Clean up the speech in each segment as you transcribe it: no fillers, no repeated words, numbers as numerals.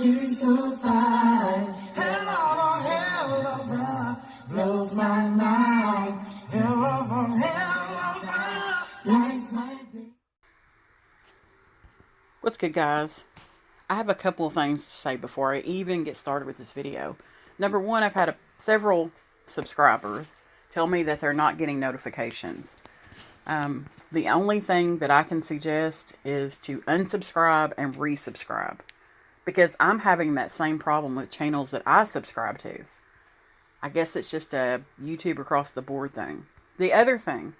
she's so fine. Hell of a hell of a blows my mind. Hell of a lights my day. What's good, guys? I have a couple of things to say before I even get started with this video. Number one, I've had several subscribers tell me that they're not getting notifications. The only thing that I can suggest is to unsubscribe and resubscribe, because I'm having that same problem with channels that I subscribe to. I guess it's just a YouTube across the board thing. The other thing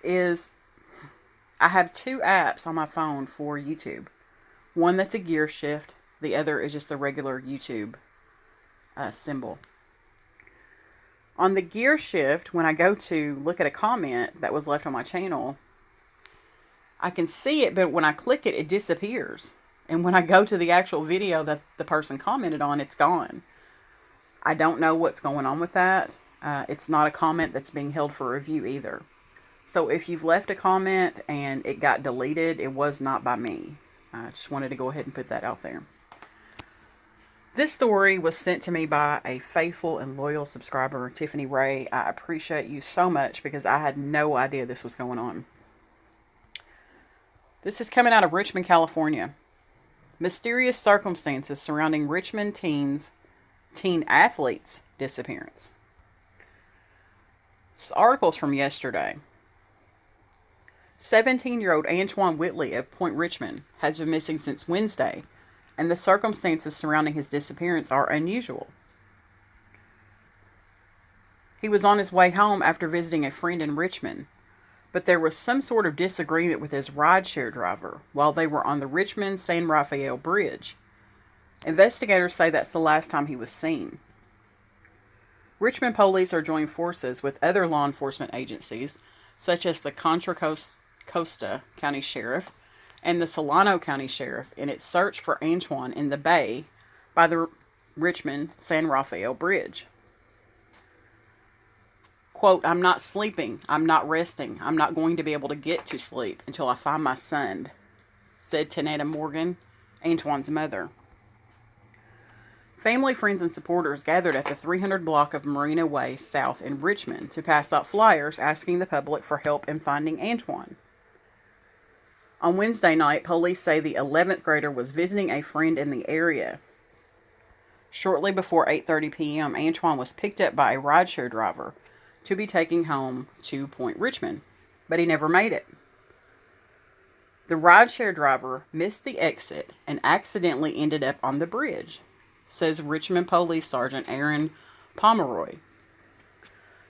is I have two apps on my phone for YouTube. One that's a gear shift. The other is just a regular YouTube symbol. On the gear shift, when I go to look at a comment that was left on my channel, I can see it, but when I click it, it disappears. And when I go to the actual video that the person commented on, it's gone. I don't know what's going on with that. It's not a comment that's being held for review either. So if you've left a comment and it got deleted, it was not by me. I just wanted to go ahead and put that out there. This story was sent to me by a faithful and loyal subscriber, Tiffany Ray. I appreciate you so much because I had no idea this was going on. This is coming out of Richmond, California. Mysterious circumstances surrounding Richmond teen athlete's disappearance. This article's from yesterday. 17-year-old Antoine Whitley of Point Richmond has been missing since Wednesday, and the circumstances surrounding his disappearance are unusual. He was on his way home after visiting a friend in Richmond, but there was some sort of disagreement with his rideshare driver while they were on the Richmond-San Rafael Bridge. Investigators say that's the last time he was seen. Richmond police are joining forces with other law enforcement agencies, such as the Contra Costa County Sheriff and the Solano County Sheriff, in its search for Antoine in the bay by the Richmond-San Rafael Bridge. Quote, "I'm not sleeping. I'm not resting. I'm not going to be able to get to sleep until I find my son," said Tanetta Morgan, Antoine's mother. Family, friends, and supporters gathered at the 300 block of Marina Way South in Richmond to pass out flyers asking the public for help in finding Antoine. On Wednesday night, police say the 11th grader was visiting a friend in the area. Shortly before 8:30 p.m., Antoine was picked up by a rideshare driver to be taken home to Point Richmond, but he never made it. The rideshare driver missed the exit and accidentally ended up on the bridge, says Richmond Police Sergeant Aaron Pomeroy.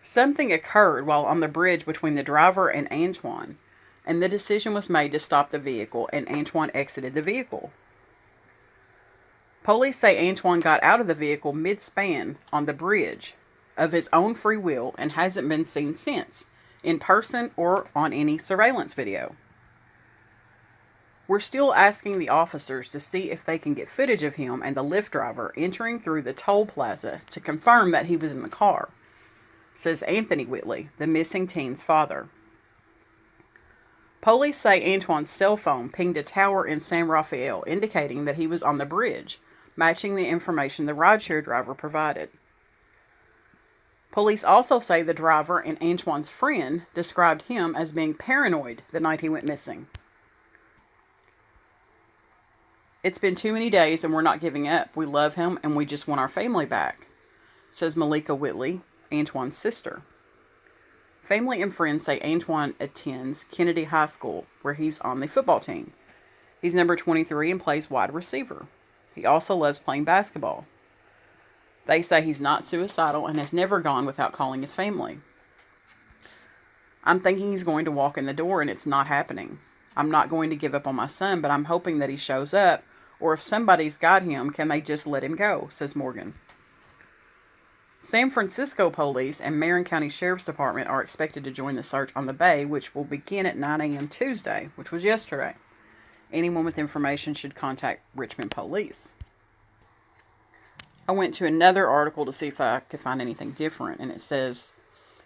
Something occurred while on the bridge between the driver and Antoine, and the decision was made to stop the vehicle, and Antoine exited the vehicle. Police say Antoine got out of the vehicle mid-span on the bridge of his own free will and hasn't been seen since, in person or on any surveillance video. We're still asking the officers to see if they can get footage of him and the Lyft driver entering through the toll plaza to confirm that he was in the car, says Anthony Whitley, the missing teen's father. Police say Antoine's cell phone pinged a tower in San Rafael, indicating that he was on the bridge, matching the information the rideshare driver provided. Police also say the driver and Antoine's friend described him as being paranoid the night he went missing. "It's been too many days and we're not giving up. We love him and we just want our family back," says Malika Whitley, Antoine's sister. Family and friends say Antoine attends Kennedy High School, where he's on the football team. He's number 23 and plays wide receiver. He also loves playing basketball. They say he's not suicidal and has never gone without calling his family. "I'm thinking he's going to walk in the door and it's not happening. I'm not going to give up on my son, but I'm hoping that he shows up, or if somebody's got him, can they just let him go," says Morgan. San Francisco Police and Marin County Sheriff's Department are expected to join the search on the bay, which will begin at 9 a.m. Tuesday, which was yesterday. Anyone with information should contact Richmond Police. I went to another article to see if I could find anything different, and it says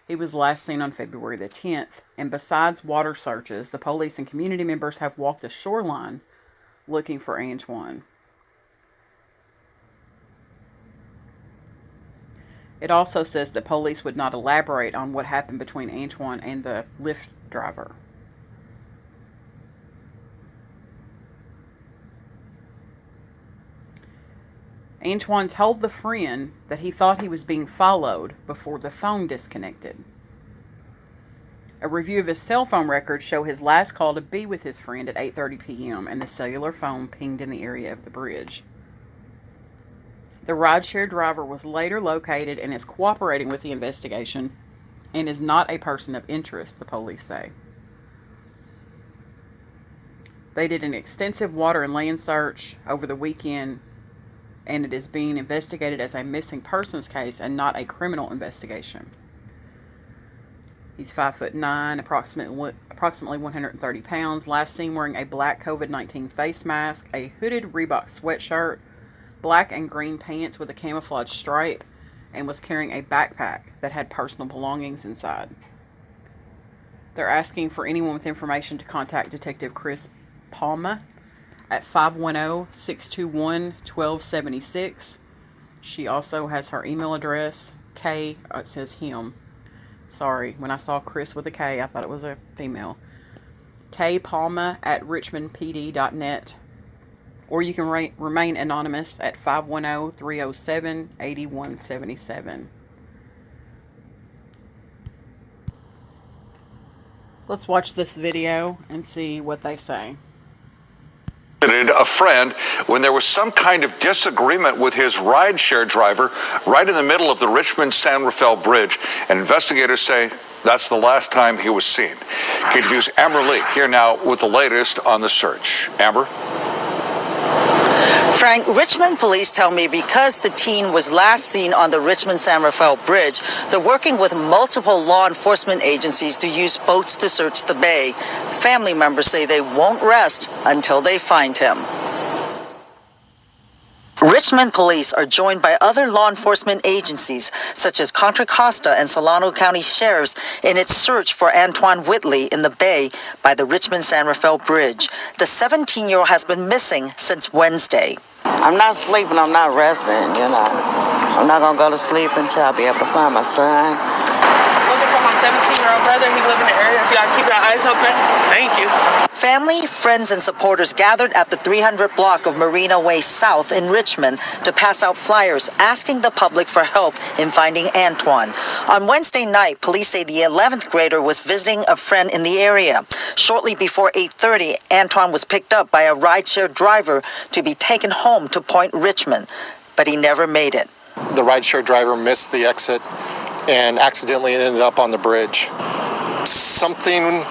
he was last seen on February the 10th, and besides water searches, the police and community members have walked the shoreline looking for Antoine. It also says that police would not elaborate on what happened between Antoine and the Lyft driver. Antoine told the friend that he thought he was being followed before the phone disconnected. A review of his cell phone records show his last call to be with his friend at 8:30 p.m. and the cellular phone pinged in the area of the bridge. The rideshare driver was later located and is cooperating with the investigation and is not a person of interest, the police say. They did an extensive water and land search over the weekend, and it is being investigated as a missing persons case and not a criminal investigation. He's 5'9", approximately 130 pounds, last seen wearing a black COVID-19 face mask, a hooded Reebok sweatshirt, black and green pants with a camouflage stripe, and was carrying a backpack that had personal belongings inside. They're asking for anyone with information to contact Detective Chris Palma at 510-621-1276. She also has her email address, it says him. Sorry, when I saw Chris with a K, I thought it was a female. kpalma@richmondpd.net. Or you can remain anonymous at 510-307-8177. Let's watch this video and see what they say. A friend when there was some kind of disagreement with his rideshare driver right in the middle of the Richmond-San Rafael Bridge, and investigators say that's the last time he was seen. KTVU's Amber Lee here now with the latest on the search. Amber? Frank, Richmond police tell me because the teen was last seen on the Richmond-San Rafael Bridge, they're working with multiple law enforcement agencies to use boats to search the bay. Family members say they won't rest until they find him. Richmond police are joined by other law enforcement agencies, such as Contra Costa and Solano County Sheriffs, in its search for Antoine Whitley in the bay by the Richmond-San Rafael Bridge. The 17-year-old has been missing since Wednesday. I'm not sleeping, I'm not resting, I'm not going to go to sleep until I be able to find my son. Looking for my 17-year-old brother. He lives in the area. If y'all keep your eyes open, thank you. Family, friends, and supporters gathered at the 300 block of Marina Way South in Richmond to pass out flyers asking the public for help in finding Antoine. On Wednesday night, police say the 11th grader was visiting a friend in the area. Shortly before 8:30, Antoine was picked up by a rideshare driver to be taken home to Point Richmond, but he never made it. The rideshare driver missed the exit and accidentally ended up on the bridge. Something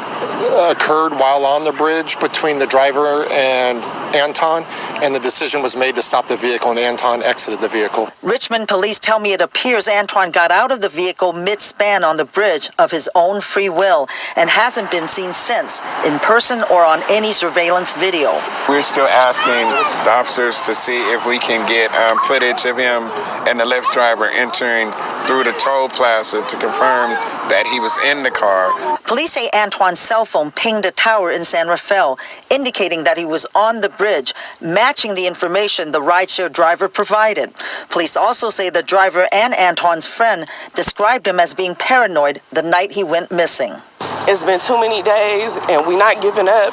occurred while on the bridge between the driver and Anton, and the decision was made to stop the vehicle, and Anton exited the vehicle. Richmond police tell me it appears Antoine got out of the vehicle mid-span on the bridge of his own free will and hasn't been seen since, in person or on any surveillance video. We're still asking the officers to see if we can get footage of him and the Lyft driver entering through the toll plaza to confirm that he was in the car. Police say Antoine's cell phone pinged a tower in San Rafael, indicating that he was on the bridge, matching the information the rideshare driver provided. Police also say the driver and Antoine's friend described him as being paranoid the night he went missing. It's been too many days, and we're not giving up,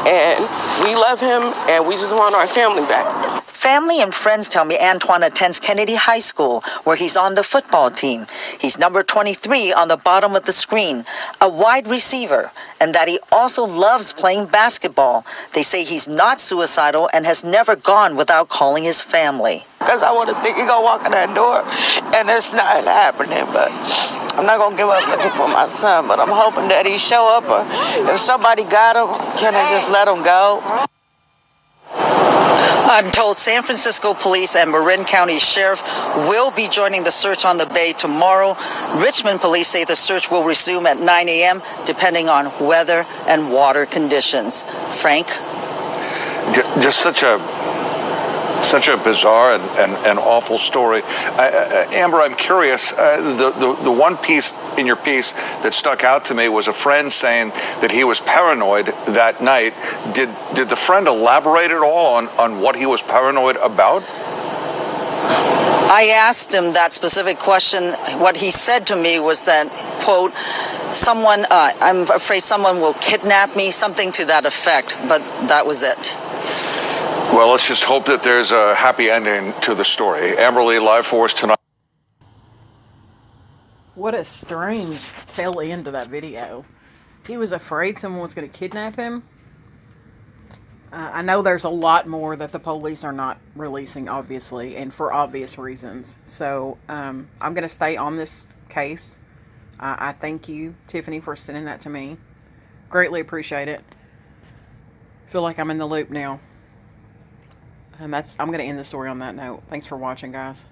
and we love him, and we just want our family back. Family and friends tell me Antoine attends Kennedy High School, where he's on the football team. He's number 23 on the bottom of the screen, a wide receiver, and that he also loves playing basketball. They say he's not suicidal and has never gone without calling his family. Because I want to think he's going to walk in that door, and it's not happening, but I'm not going to give up looking for my son, but I'm hoping that he show up, or if somebody got him, can I just let him go? I'm told San Francisco Police and Marin County Sheriff will be joining the search on the bay tomorrow. Richmond Police say the search will resume at 9 a.m. depending on weather and water conditions. Frank? Just such a bizarre and awful story. Amber, I'm curious, the one piece in your piece that stuck out to me was a friend saying that he was paranoid that night. Did the friend elaborate at all on what he was paranoid about? I asked him that specific question. What he said to me was that, quote, I'm afraid someone will kidnap me, something to that effect, but that was it. Well, let's just hope that there's a happy ending to the story. Amberly, live for us tonight. What a strange tail end to that video. He was afraid someone was going to kidnap him. I know there's a lot more that the police are not releasing, obviously, and for obvious reasons. So I'm going to stay on this case. I thank you, Tiffany, for sending that to me. Greatly appreciate it. Feel like I'm in the loop now. And I'm going to end the story on that note. Thanks for watching, guys.